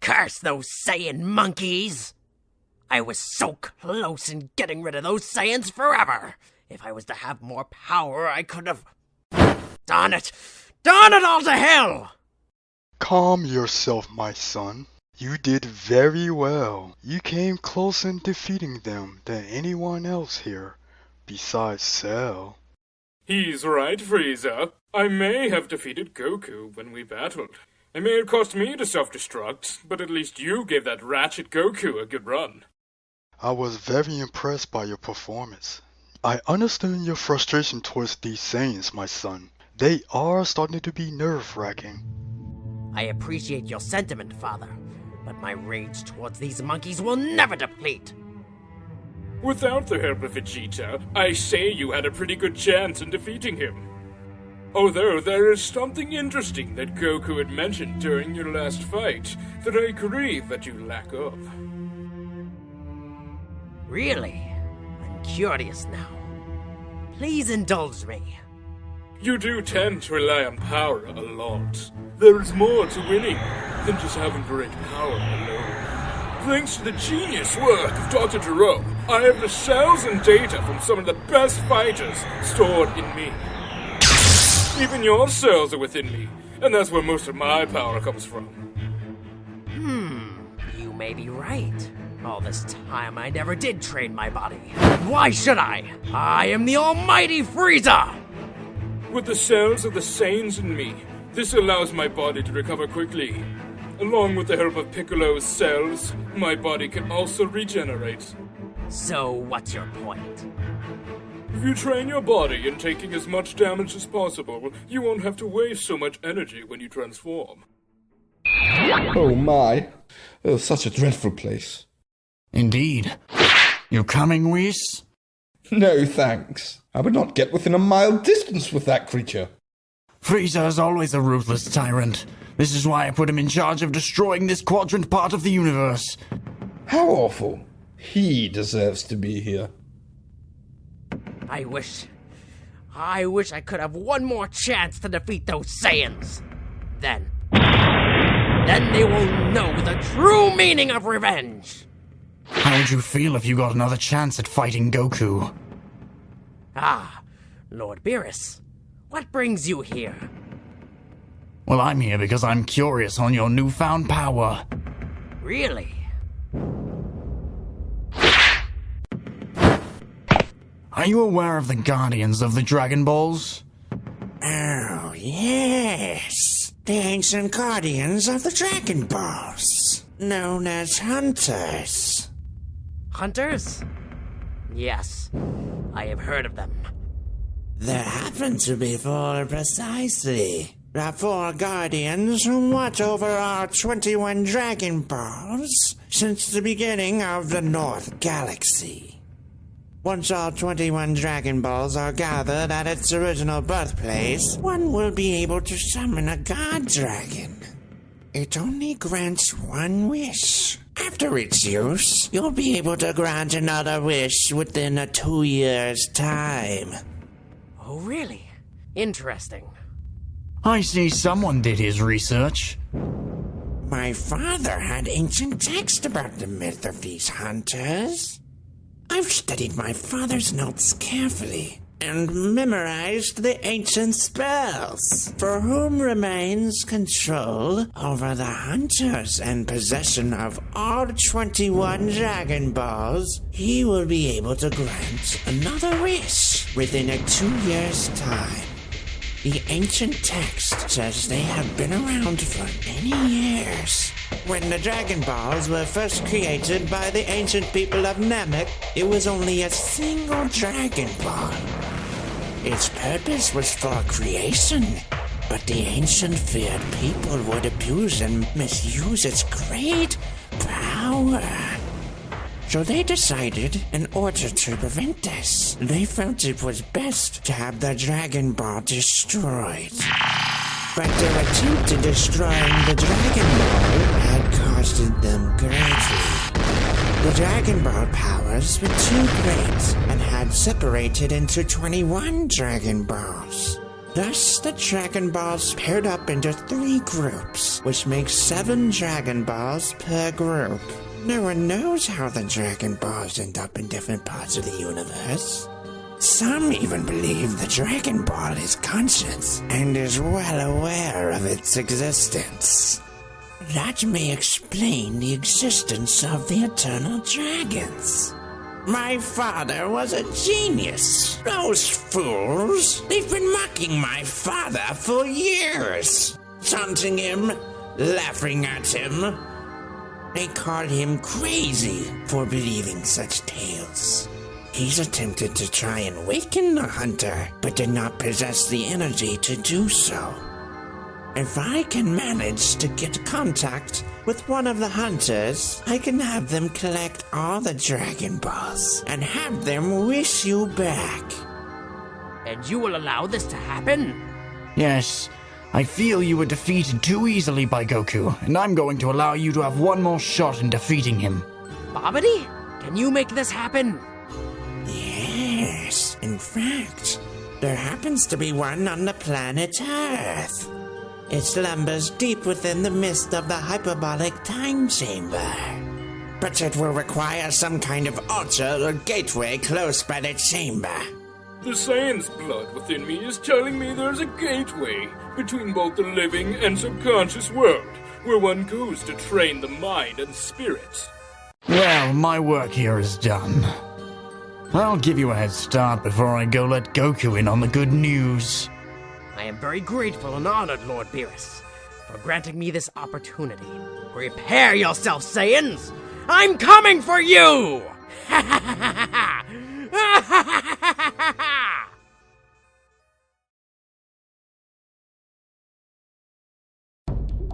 Curse those Saiyan monkeys! I was so close in getting rid of those Saiyans forever. If I was to have more power, I could have... Darn it! Darn it all to hell! Calm yourself, my son. You did very well. You came closer in defeating them than anyone else here, besides Cell. He's right, Frieza. I may have defeated Goku when we battled. It may have cost me to self-destruct, but at least you gave that ratchet Goku a good run. I was very impressed by your performance. I understand your frustration towards these Saiyans, my son. They are starting to be nerve-wracking. I appreciate your sentiment, Father, but my rage towards these monkeys will never deplete. Without the help of Vegeta, I say you had a pretty good chance in defeating him. Although there is something interesting that Goku had mentioned during your last fight that I grieve that you lack of. Really? I'm curious now. Please indulge me. You do tend to rely on power a lot. There is more to winning than just having great power alone. Thanks to the genius work of Dr. Jerome, I have the cells and data from some of the best fighters stored in me. Even your cells are within me, and that's where most of my power comes from. You may be right. All this time I never did train my body. Why should I? I am the almighty Frieza! With the cells of the Saiyans in me, this allows my body to recover quickly. Along with the help of Piccolo's cells, my body can also regenerate. So what's your point? If you train your body in taking as much damage as possible, you won't have to waste so much energy when you transform. Oh my, oh, such a dreadful place. Indeed. You coming, Whis? No thanks. I would not get within a mile distance with that creature. Frieza is always a ruthless tyrant. This is why I put him in charge of destroying this quadrant part of the universe. How awful. He deserves to be here. I wish I could have one more chance to defeat those Saiyans. Then they will know the true meaning of revenge. How would you feel if you got another chance at fighting Goku? Ah, Lord Beerus, what brings you here? Well, I'm here because I'm curious on your newfound power. Really? Are you aware of the Guardians of the Dragon Balls? Oh, yes. The ancient Guardians of the Dragon Balls, known as Hunters. Hunters? Yes, I have heard of them. There happen to be four precisely. The four Guardians who watch over our 21 Dragon Balls since the beginning of the North Galaxy. Once all 21 Dragon Balls are gathered at its original birthplace, one will be able to summon a God Dragon. It only grants one wish. After its use, you'll be able to grant another wish within a 2 years' time. Oh, really? Interesting. I see someone did his research. My father had ancient text about the myth of these hunters. I've studied my father's notes carefully and memorized the ancient spells. For whom remains control over the hunters and possession of all 21 Dragon Balls, he will be able to grant another wish within a 2 years' time. The ancient text says they have been around for many years. When the Dragon Balls were first created by the ancient people of Namek, it was only a single Dragon Ball. Its purpose was for creation, but the ancient feared people would abuse and misuse its great power. So they decided, in order to prevent this, they felt it was best to have the Dragon Ball destroyed. But their attempt in destroying the Dragon Ball had costed them greatly. The Dragon Ball powers were too great and had separated into 21 Dragon Balls. Thus, the Dragon Balls paired up into 3 groups, which makes 7 Dragon Balls per group. No one knows how the Dragon Balls end up in different parts of the universe. Some even believe the Dragon Ball is conscious and is well aware of its existence. That may explain the existence of the Eternal Dragons. My father was a genius. Those fools, they've been mocking my father for years. Taunting him, laughing at him. They called him crazy for believing such tales. He's attempted to try and awaken the hunter, but did not possess the energy to do so. If I can manage to get contact with one of the hunters, I can have them collect all the Dragon Balls and have them wish you back. And you will allow this to happen? Yes, I feel you were defeated too easily by Goku, and I'm going to allow you to have one more shot in defeating him. Babidi, can you make this happen? Yes, in fact, there happens to be one on the planet Earth. It slumbers deep within the mist of the hyperbolic time chamber. But it will require some kind of altar or gateway close by the chamber. The Saiyan's blood within me is telling me there's a gateway between both the living and subconscious world, where one goes to train the mind and spirit. Well, my work here is done. I'll give you a head start before I go let Goku in on the good news. I am very grateful and honored, Lord Beerus, for granting me this opportunity. Prepare yourself, Saiyans! I'm coming for you!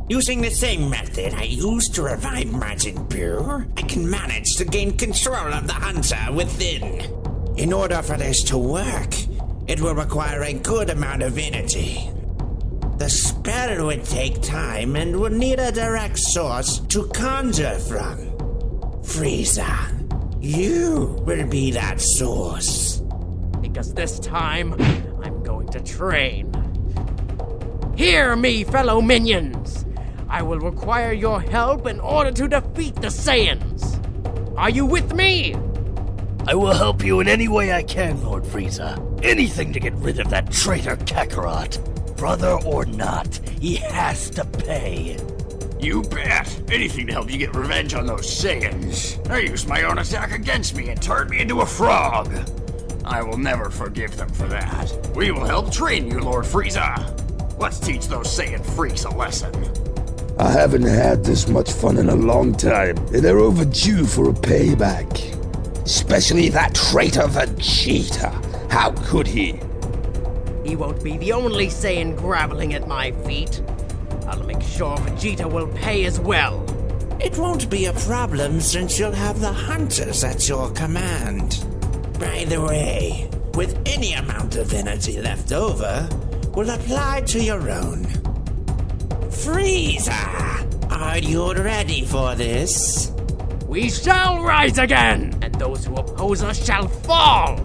Using the same method I used to revive Majin Buu, I can manage to gain control of the hunter within. In order for this to work, it will require a good amount of energy. The spell would take time and would need a direct source to conjure from. Frieza, you will be that source. Because this time, I'm going to train. Hear me, fellow minions! I will require your help in order to defeat the Saiyans. Are you with me? I will help you in any way I can, Lord Frieza. Anything to get rid of that traitor Kakarot. Brother or not, he has to pay. You bet. Anything to help you get revenge on those Saiyans. They used my own attack against me and turned me into a frog. I will never forgive them for that. We will help train you, Lord Frieza. Let's teach those Saiyan freaks a lesson. I haven't had this much fun in a long time, and they're overdue for a payback. Especially that traitor Vegeta. How could he? He won't be the only Saiyan groveling at my feet. I'll make sure Vegeta will pay as well. It won't be a problem since you'll have the hunters at your command. By the way, with any amount of energy left over, will apply to your own. Frieza, are you ready for this? We shall rise again, and those who oppose us shall fall.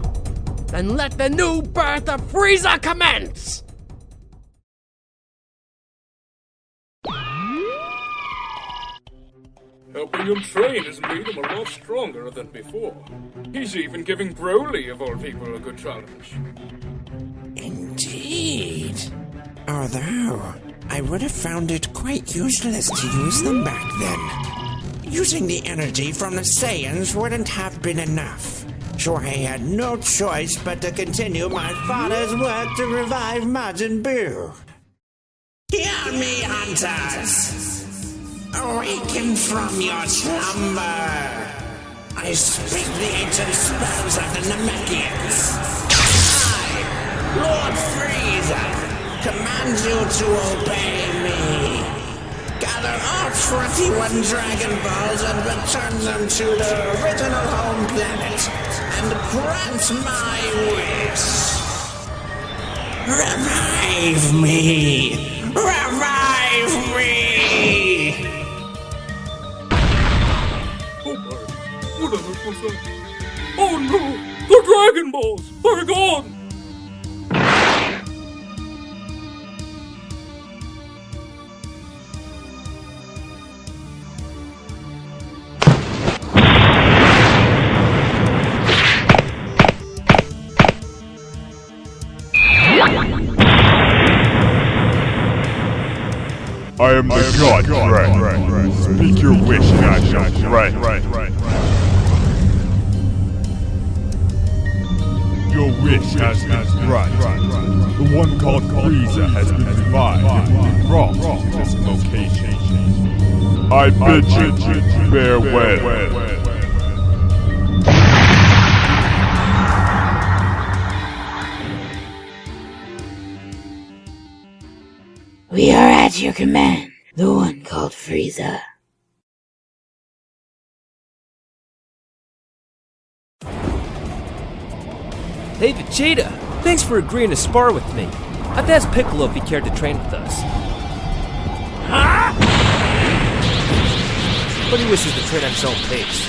Then let the new birth of Frieza commence! Helping him train has made him a lot stronger than before. He's even giving Broly, of all people, a good challenge. Indeed. Although, I would have found it quite useless to use them back then. Using the energy from the Saiyans wouldn't have been enough. So I had no choice but to continue my father's work to revive Majin Buu. Hear me, hunters! Awaken from your slumber! I speak the ancient spells of the Namekians. I, Lord Frieza, command you to obey me. Gather all 21 Dragon Balls and return them to their original home planet, and grant my wish. Revive me! Revive me! Oh my, what on earth was that? Oh no, the Dragon Balls are gone! I am the God Dragon. Speak your wish and I shall grant. Your wish has been granted. The one called Frieza has been revived and will be brought to this location. I bid you farewell. We are at your command, the one called Frieza. Hey Vegeta, thanks for agreeing to spar with me. I'd ask Piccolo if he cared to train with us. Huh? But he wishes to train at his own pace.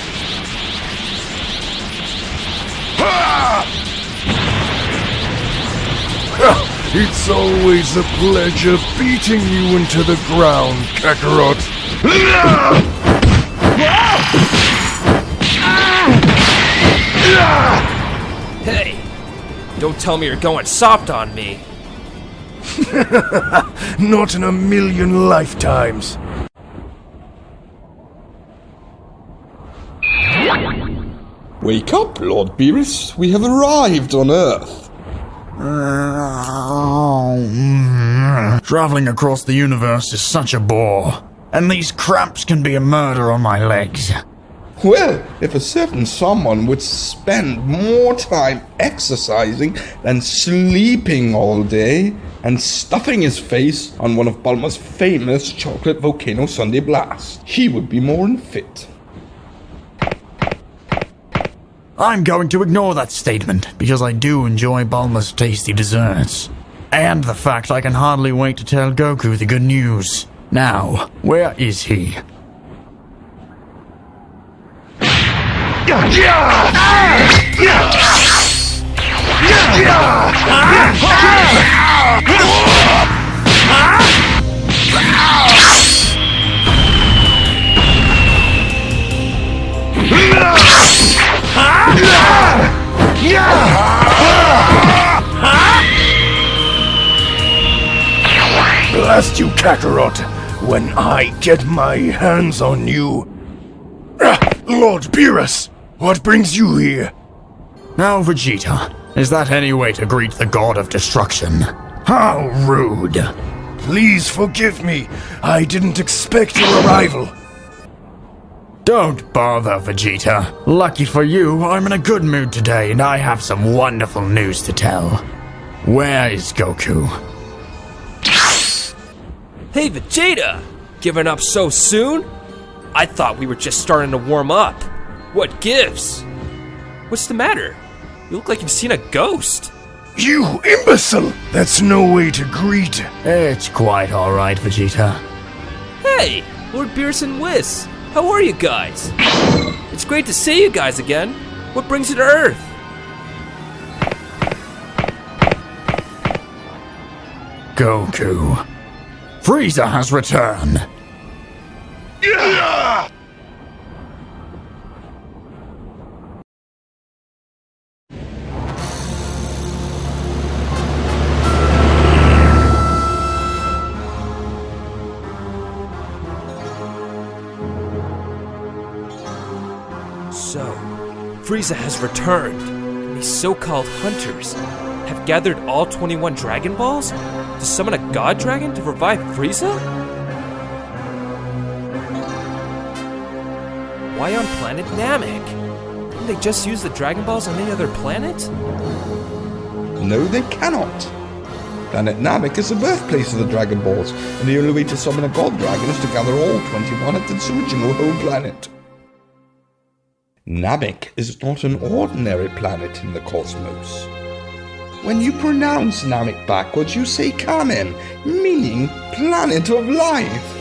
It's always a pleasure beating you into the ground, Kakarot. Hey, don't tell me you're going soft on me. Not in a million lifetimes. Wake up, Lord Beerus. We have arrived on Earth. Traveling across the universe is such a bore, and these cramps can be a murder on my legs. Well, if a certain someone would spend more time exercising than sleeping all day and stuffing his face on one of Bulma's famous chocolate volcano Sunday blasts, he would be more than fit. I'm going to ignore that statement, because I do enjoy Bulma's tasty desserts. And the fact I can hardly wait to tell Goku the good news. Now, where is he? Blast you, Kakarot, when I get my hands on you. Lord Beerus, what brings you here? Now, Vegeta, is that any way to greet the god of destruction? How rude. Please forgive me. I didn't expect your arrival. Don't bother, Vegeta. Lucky for you, I'm in a good mood today, and I have some wonderful news to tell. Where is Goku? Hey Vegeta! Giving up so soon? I thought we were just starting to warm up. What gives? What's the matter? You look like you've seen a ghost. You imbecile! That's no way to greet. It's quite alright, Vegeta. Hey, Lord Beerus and Whis. How are you guys? It's great to see you guys again. What brings you to Earth? Goku. Frieza has returned. Yeah! So, Frieza has returned, and these so-called hunters have gathered all 21 Dragon Balls to summon a God Dragon to revive Frieza? Why on planet Namek? Couldn't they just use the Dragon Balls on any other planet? No, they cannot. Planet Namek is the birthplace of the Dragon Balls, and the only way to summon a God Dragon is to gather all 21 at its original home planet. Namek is not an ordinary planet in the cosmos. When you pronounce Namek backwards, you say Kamen, meaning planet of life.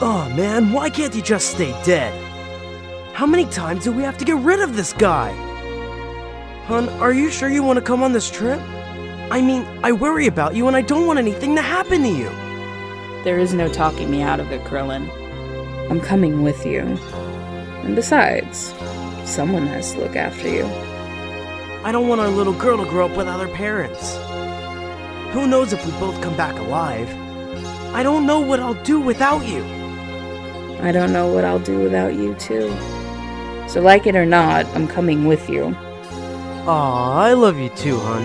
Oh man, why can't he just stay dead? How many times do we have to get rid of this guy? Hun, are you sure you want to come on this trip? I mean, I worry about you and I don't want anything to happen to you. There is no talking me out of it, Krillin. I'm coming with you. And besides, someone has to look after you. I don't want our little girl to grow up without her parents. Who knows if we both come back alive? I don't know what I'll do without you. I don't know what I'll do without you, too. So like it or not, I'm coming with you. Aw, I love you too, hon.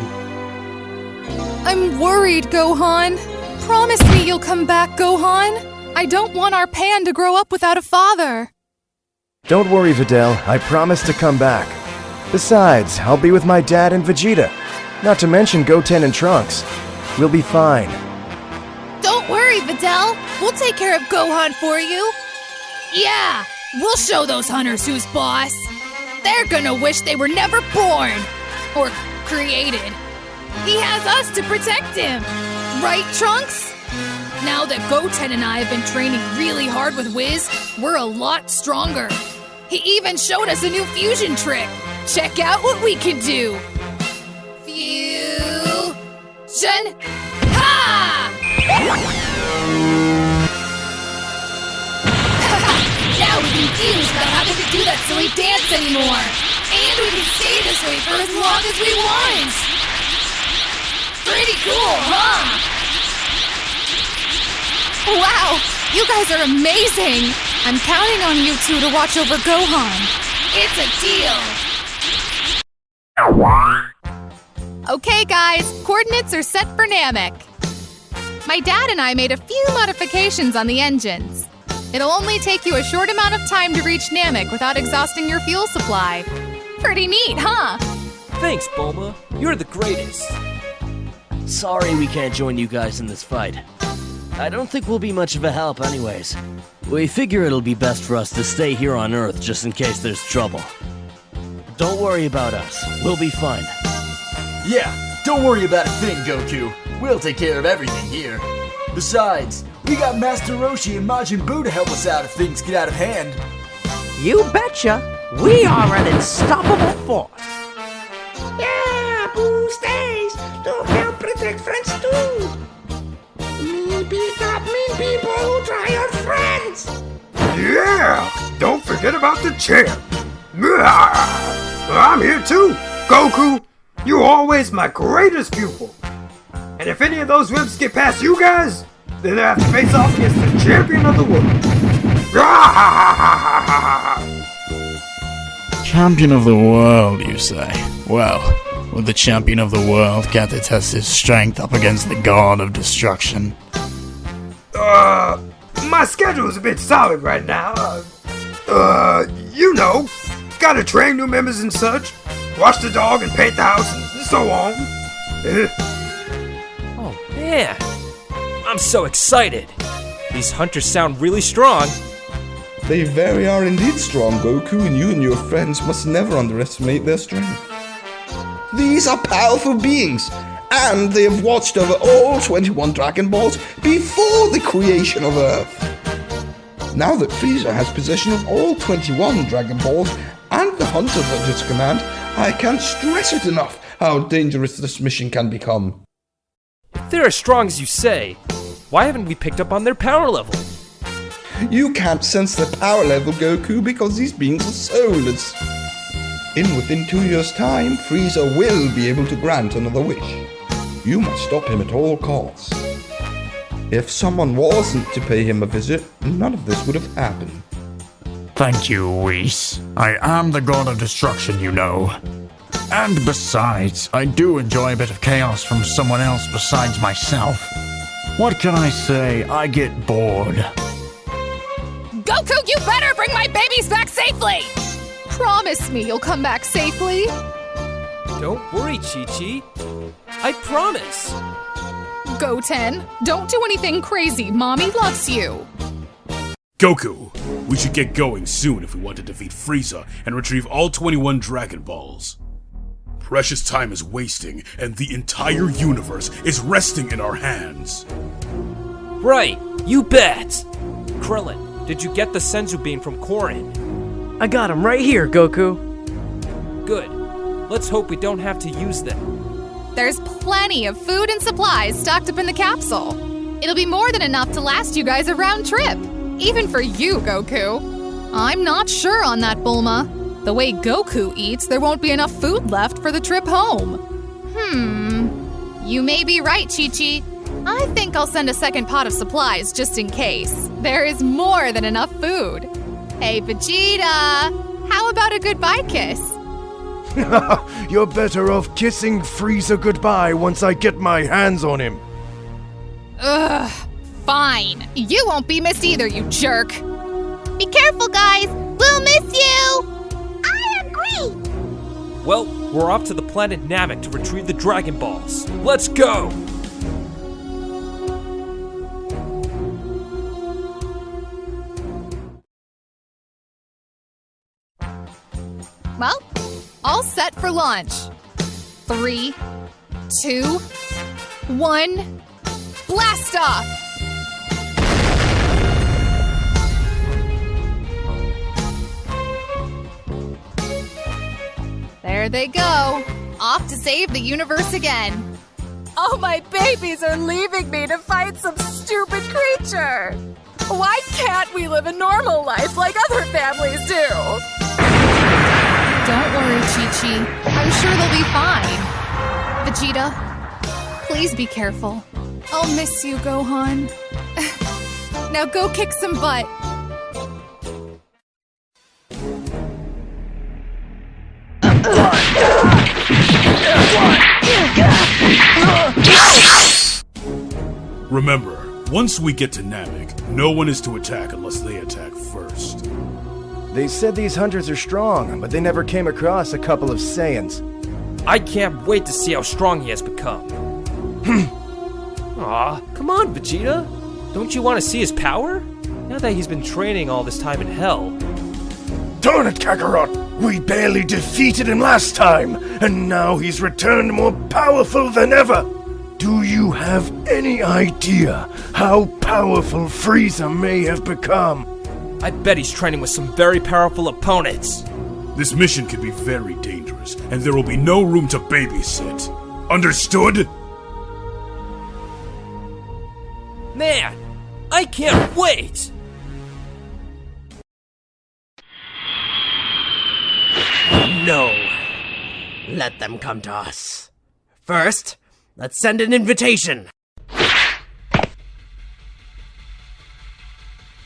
I'm worried, Gohan. Promise me you'll come back, Gohan. I don't want our Pan to grow up without a father. Don't worry, Videl. I promise to come back. Besides, I'll be with my dad and Vegeta. Not to mention Goten and Trunks. We'll be fine. Don't worry, Videl. We'll take care of Gohan for you. Yeah, we'll show those hunters who's boss. They're gonna wish they were never born. Or created. He has us to protect him. Right, Trunks? Now that Goten and I have been training really hard with Wiz, we're a lot stronger. He even showed us a new fusion trick. Check out what we can do. Fusion. Ha! Now we can fuse without having to do that silly dance anymore. And we can stay this way for as long as we want. Pretty cool, huh? Wow, you guys are amazing. I'm counting on you two to watch over Gohan. It's a deal. Okay, guys, coordinates are set for Namek. My dad and I made a few modifications on the engines. It'll only take you a short amount of time to reach Namek without exhausting your fuel supply. Pretty neat, huh? Thanks, Bulma. You're the greatest. Sorry we can't join you guys in this fight. I don't think we'll be much of a help anyways. We figure it'll be best for us to stay here on Earth just in case there's trouble. Don't worry about us. We'll be fine. Yeah, don't worry about a thing, Goku. We'll take care of everything here. Besides, we got Master Roshi and Majin Buu to help us out if things get out of hand. You betcha. We are an unstoppable force. Yeah, Boo stays to help protect friends too. Me beat up mean people who try our friends. Yeah, don't forget about the champ. I'm here too, Goku. You're always my greatest pupil. And if any of those whips get past you guys, then they have to face off against the champion of the world. Champion of the world, you say? Well, would the champion of the world get to test his strength up against the god of destruction? My schedule's a bit solid right now. You know, gotta train new members and such, watch the dog and paint the house and so on. Oh man, I'm so excited. These hunters sound really strong. They very are indeed strong, Goku, and you and your friends must never underestimate their strength. These are powerful beings, and they have watched over all 21 Dragon Balls before the creation of Earth. Now that Frieza has possession of all 21 Dragon Balls and the hunters at his command, I can't stress it enough how dangerous this mission can become. If they're as strong as you say, why haven't we picked up on their power level? You can't sense their power level, Goku, because these beings are soulless. Within 2 years' time, Frieza will be able to grant another wish. You must stop him at all costs. If someone wasn't to pay him a visit, none of this would have happened. Thank you, Whis. I am the god of destruction, you know. And besides, I do enjoy a bit of chaos from someone else besides myself. What can I say? I get bored. Goku, you better bring my babies back safely! Promise me you'll come back safely. Don't worry, Chi-Chi. I promise. Goten, don't do anything crazy. Mommy loves you. Goku, we should get going soon if we want to defeat Frieza and retrieve all 21 Dragon Balls. Precious time is wasting, and the entire universe is resting in our hands. Right, you bet! Krillin, did you get the Senzu Bean from Korin? I got him right here, Goku. Good. Let's hope we don't have to use them. There's plenty of food and supplies stocked up in the capsule. It'll be more than enough to last you guys a round trip. Even for you, Goku. I'm not sure on that, Bulma. The way Goku eats, there won't be enough food left for the trip home. You may be right, Chi-Chi. I think I'll send a second pot of supplies just in case. There is more than enough food. Hey, Vegeta! How about a goodbye kiss? You're better off kissing Frieza goodbye once I get my hands on him. Ugh, fine. You won't be missed either, you jerk. Be careful, guys. We'll miss you. I agree. Well, we're off to the planet Namek to retrieve the Dragon Balls. Let's go! Well, all set for launch. 3, 2, 1, blast off! There they go, off to save the universe again. All my babies are leaving me to fight some stupid creature. Why can't we live a normal life like other families do? Don't worry, Chi-Chi. I'm sure they'll be fine. Vegeta, please be careful. I'll miss you, Gohan. Now go kick some butt. Remember, once we get to Namek, no one is to attack unless they attack first. They said these hunters are strong, but they never came across a couple of Saiyans. I can't wait to see how strong he has become. Aw, come on, Vegeta. Don't you want to see his power? Now that he's been training all this time in Hell. Darn it, Kakarot! We barely defeated him last time, and now he's returned more powerful than ever! Do you have any idea how powerful Frieza may have become? I bet he's training with some very powerful opponents. This mission could be very dangerous, and there will be no room to babysit. Understood? Man, I can't wait! No. Let them come to us. First, let's send an invitation.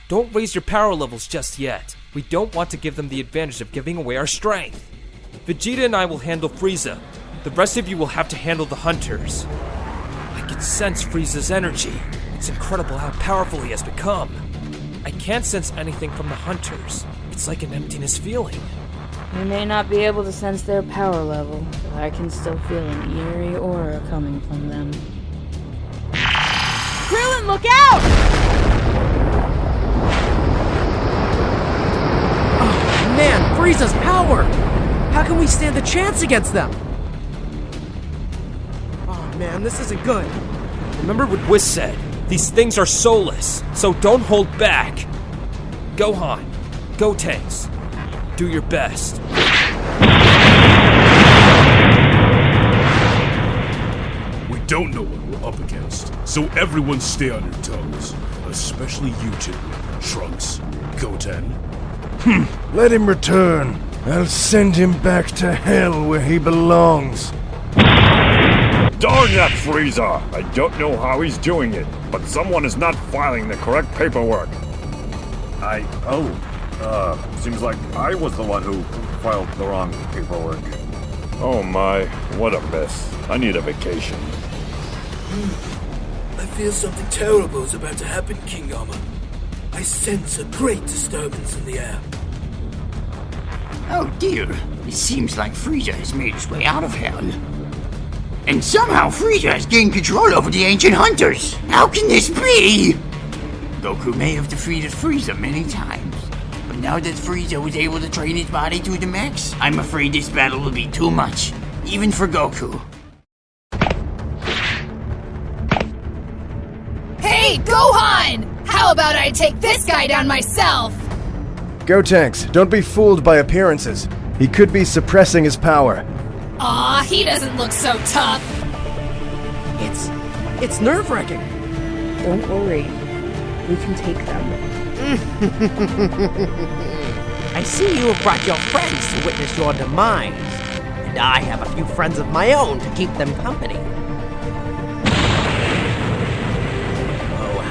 Don't raise your power levels just yet. We don't want to give them the advantage of giving away our strength. Vegeta and I will handle Frieza. The rest of you will have to handle the hunters. I can sense Frieza's energy. It's incredible how powerful he has become. I can't sense anything from the hunters. It's like an emptiness feeling. You may not be able to sense their power level, but I can still feel an eerie aura coming from them. Krillin, look out! Oh, man, Frieza's power! How can we stand a chance against them? Oh, man, this isn't good. Remember what Whis said. These things are soulless, so don't hold back. Gohan, Gotenks, do your best. We don't know what we're up against, so everyone stay on your toes. Especially you two, Trunks, Goten. Let him return. I'll send him back to hell where he belongs. Darn that Frieza! I don't know how he's doing it, but someone is not filing the correct paperwork. Seems like I was the one who filed the wrong paperwork. Oh my, what a mess. I need a vacation. I feel something terrible is about to happen, King Yama. I sense a great disturbance in the air. Oh dear, it seems like Frieza has made his way out of hell. And somehow Frieza has gained control over the ancient hunters. How can this be? Goku may have defeated Frieza many times, but now that Frieza was able to train his body to the max, I'm afraid this battle will be too much, even for Goku. Hey, Gohan! How about I take this guy down myself? Gotenks, don't be fooled by appearances. He could be suppressing his power. Aw, he doesn't look so tough. It's nerve-wracking. Don't worry. We can take them. I see you have brought your friends to witness your demise. And I have a few friends of my own to keep them company.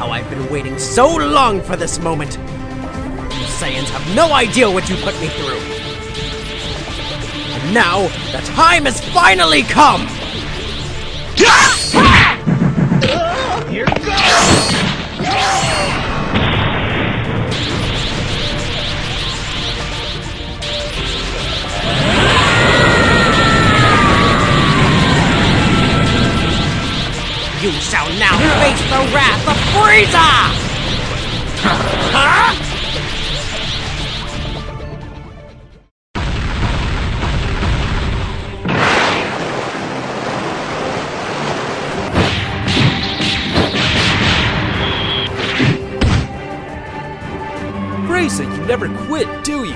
how I've been waiting so long for this moment. The Saiyans have no idea what you put me through. And now, the time has finally come! Here goes! You shall now face the wrath of Frieza! Huh? Frieza, you never quit, do you?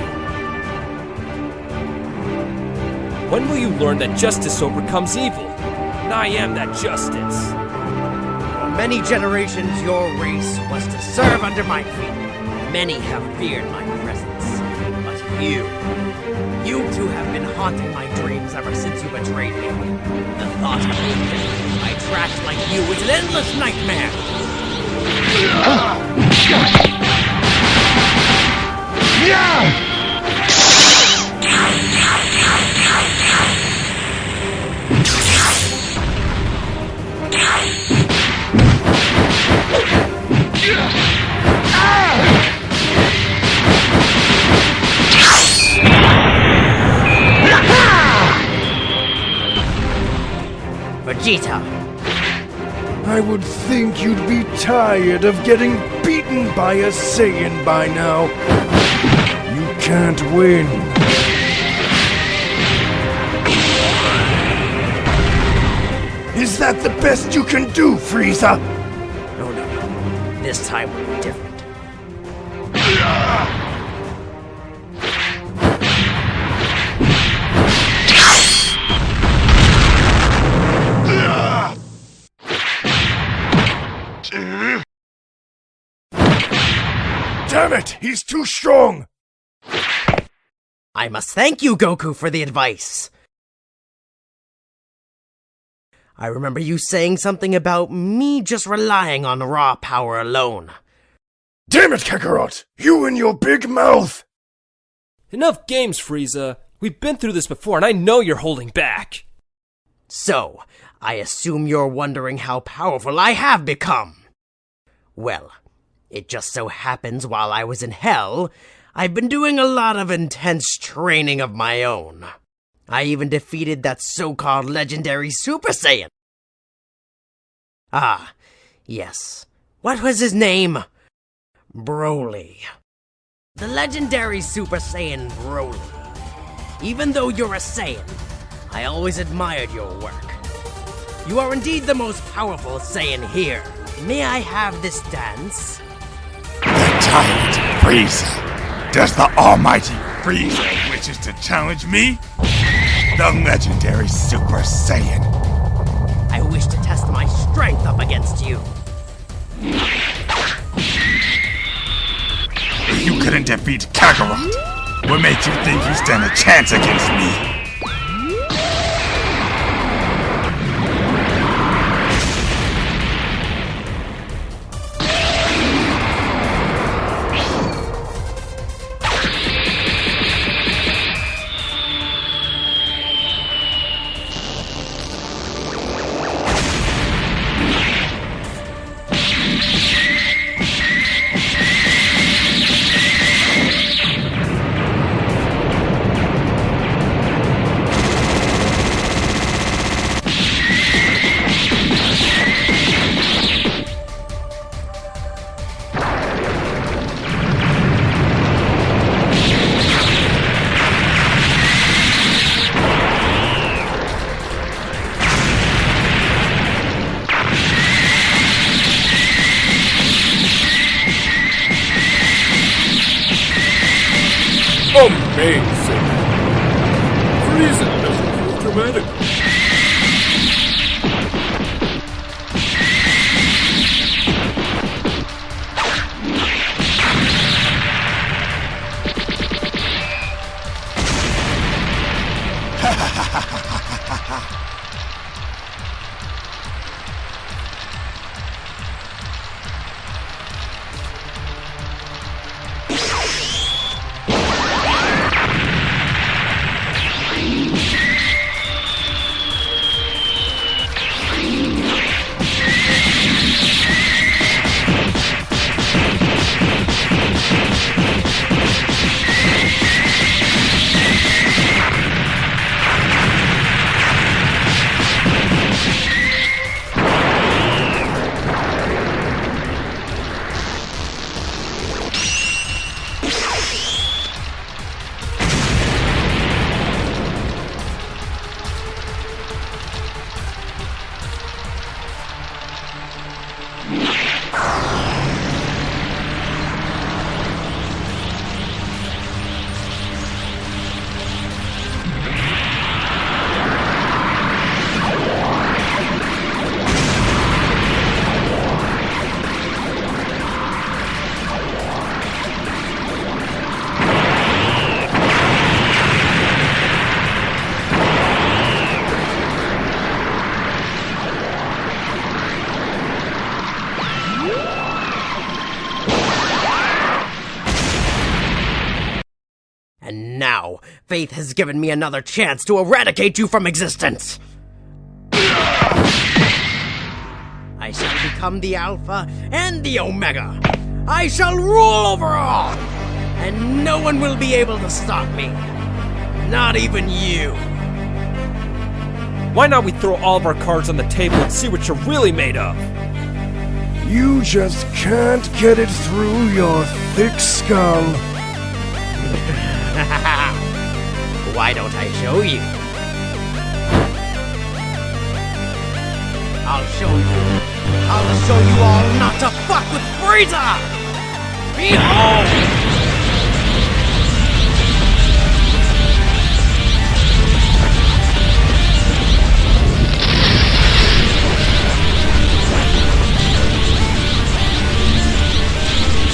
When will you learn that justice overcomes evil? And I am that justice. For many generations, your race was to serve under my feet. Many have feared my presence. But you two have been haunting my dreams ever since you betrayed me. The thought of being different by trash like you is an endless nightmare. Vegeta! I would think you'd be tired of getting beaten by a Saiyan by now. You can't win. Is that the best you can do, Frieza? No. This time will be different. Damn it! He's too strong! I must thank you, Goku, for the advice. I remember you saying something about me just relying on raw power alone. Damn it, Kakarot! You and your big mouth! Enough games, Frieza. We've been through this before, and I know you're holding back. So, I assume you're wondering how powerful I have become. Well, it just so happens while I was in Hell, I've been doing a lot of intense training of my own. I even defeated that so-called legendary Super Saiyan. Ah, yes. What was his name? Broly. The legendary Super Saiyan Broly. Even though you're a Saiyan, I always admired your work. You are indeed the most powerful Saiyan here. May I have this dance? Tyrant Frieza! Does the almighty Frieza wishes to challenge me? The legendary Super Saiyan! I wish to test my strength up against you. If you couldn't defeat Kakarot, what makes you think you stand a chance against me? Amazing! Frieza doesn't feel dramatic. And now, Faith has given me another chance to eradicate you from existence. I shall become the Alpha and the Omega. I shall rule over all, and no one will be able to stop me. Not even you. Why not we throw all of our cards on the table and see what you're really made of? You just can't get it through your thick skull. Why don't I show you? I'll show you. I'll show you all not to fuck with Frieza! Behold!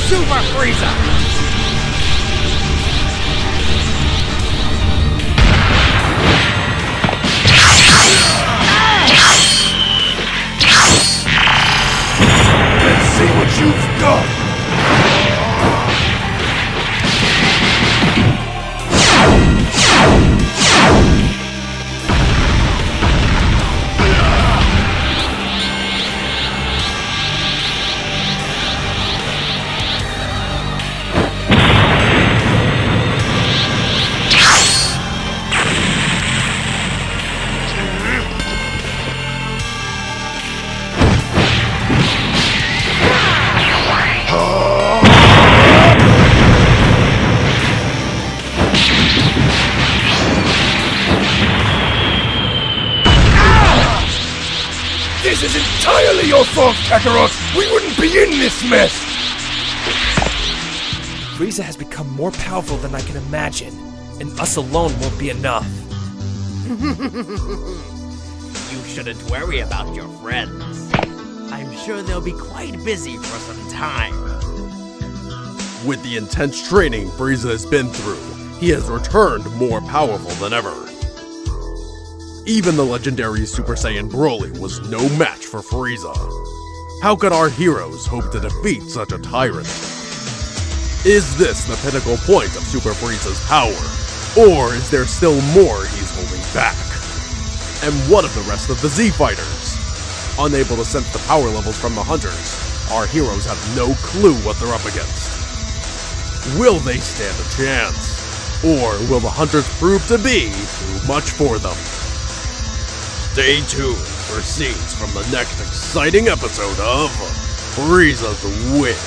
Super Frieza! Let's see what you've got! This is entirely your fault, Kakarot! We wouldn't be in this mess! Frieza has become more powerful than I can imagine, and us alone won't be enough. You shouldn't worry about your friends. I'm sure they'll be quite busy for some time. With the intense training Frieza has been through, he has returned more powerful than ever. Even the legendary Super Saiyan Broly was no match for Frieza. How could our heroes hope to defeat such a tyrant? Is this the pinnacle point of Super Frieza's power? Or is there still more he's holding back? And what of the rest of the Z Fighters? Unable to sense the power levels from the Hunters, our heroes have no clue what they're up against. Will they stand a chance? Or will the Hunters prove to be too much for them? Stay tuned for scenes from the next exciting episode of Frieza's Wish.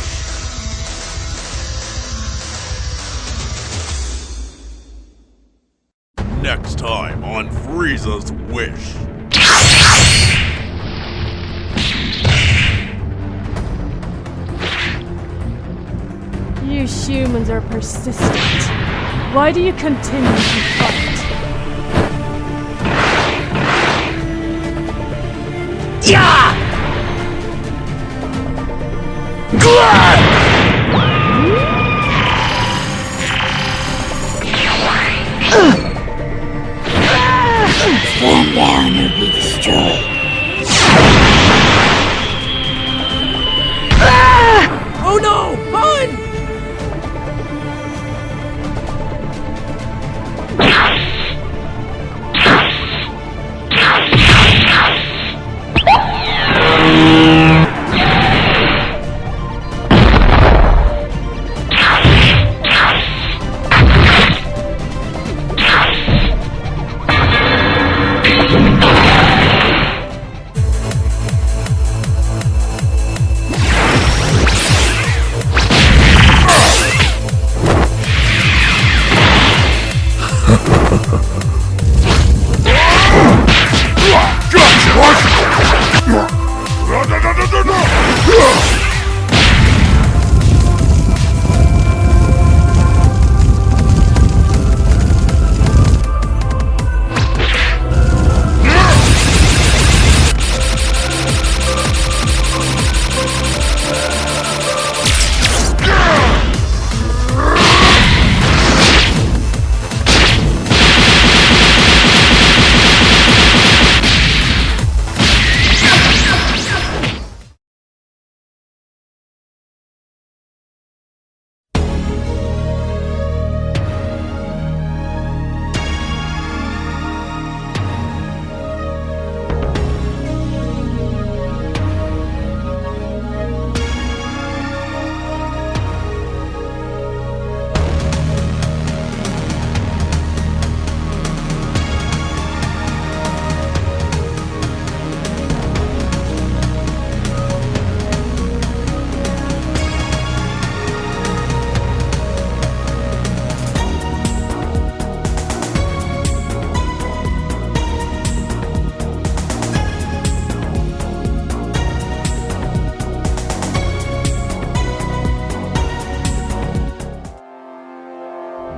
Next time on Frieza's Wish. You humans are persistent. Why do you continue to fight? Yeah! Stand down or be destroyed. Oh no! Run!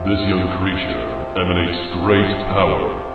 This young creature emanates great power.